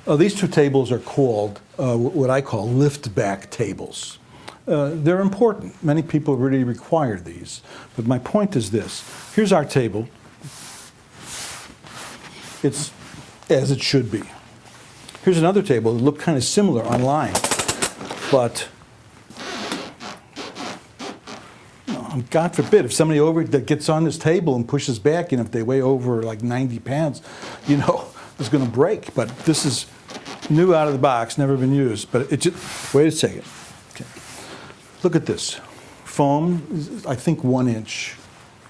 These two tables are called what I call lift-back tables. They're important. Many people really require these. But my point is this. Here's our table. It's as it should be. Here's another table that looked kind of similar online. But God forbid, if somebody that gets on this table and pushes back, if they weigh over like 90 pounds, it's going to break. But this is new out of the box, never been used. But it just, wait a second. Okay. Look at this. Foam is, I think, 1 inch.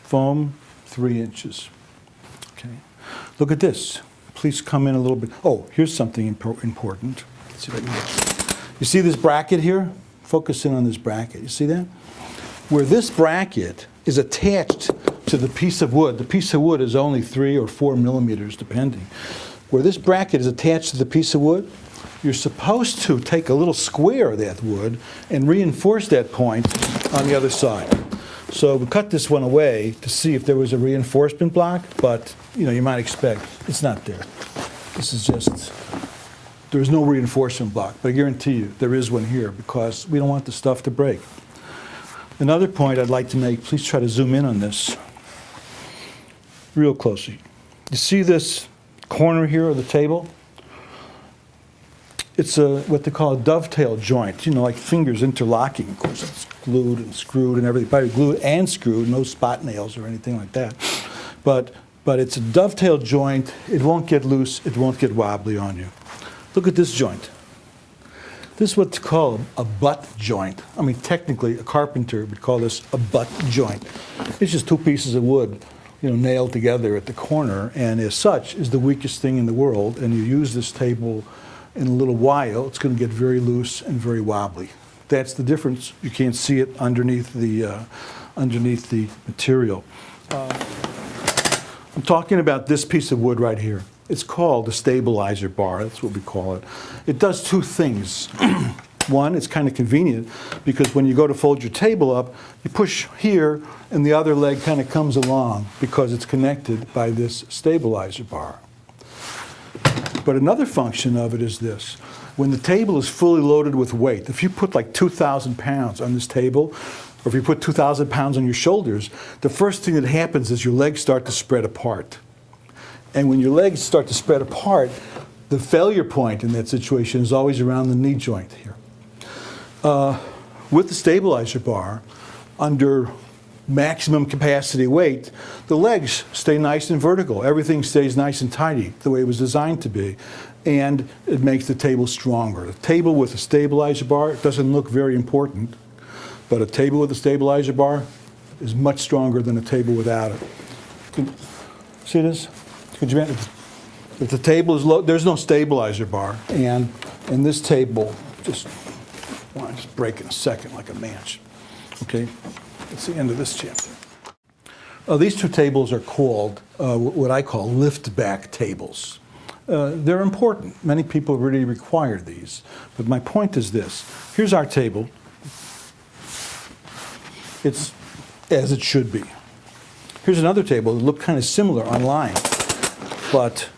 Foam, 3 inches. Okay. Look at this. Please come in a little bit. Oh, here's something important. Let's see if I can get. You see this bracket here? Focus in on this bracket. You see that? Where this bracket is attached to the piece of wood. The piece of wood is only 3 or 4 millimeters, depending. Where this bracket is attached to the piece of wood, you're supposed to take a little square of that wood and reinforce that point on the other side. So we cut this one away to see if there was a reinforcement block, but you might expect it's not there. This is just, there's no reinforcement block, but I guarantee you there is one here because we don't want the stuff to break. Another point I'd like to make, please try to zoom in on this real closely. You see this corner here of the table? It's what they call a dovetail joint, like fingers interlocking. Of course, it's glued and screwed and everything. Probably glued and screwed, no spot nails or anything like that. But it's a dovetail joint. It won't get loose. It won't get wobbly on you. Look at this joint. This is what's called a butt joint. I mean, technically, a carpenter would call this a butt joint. It's just two pieces of wood, nailed together at the corner, and as such, is the weakest thing in the world. And you use this table in a little while, it's going to get very loose and very wobbly. That's the difference. You can't see it underneath the material. I'm talking about this piece of wood right here. It's called a stabilizer bar. That's what we call it. It does two things. One, it's kind of convenient because when you go to fold your table up, you push here and the other leg kind of comes along because it's connected by this stabilizer bar. But another function of it is this. When the table is fully loaded with weight, if you put like 2,000 pounds on this table, or if you put 2,000 pounds on your shoulders, the first thing that happens is your legs start to spread apart. And when your legs start to spread apart, the failure point in that situation is always around the knee joint here. With the stabilizer bar, under maximum capacity weight, the legs stay nice and vertical. Everything stays nice and tidy, the way it was designed to be. And it makes the table stronger. A table with a stabilizer bar doesn't look very important, but a table with a stabilizer bar is much stronger than a table without it. See this? Could you imagine if the table is low, there's no stabilizer bar, and this table just break in a second like a match. Okay, that's the end of this chapter. These two tables are called what I call lift-back tables. They're important. Many people really require these, but my point is this. Here's our table. It's as it should be. Here's another table that looked kind of similar online. But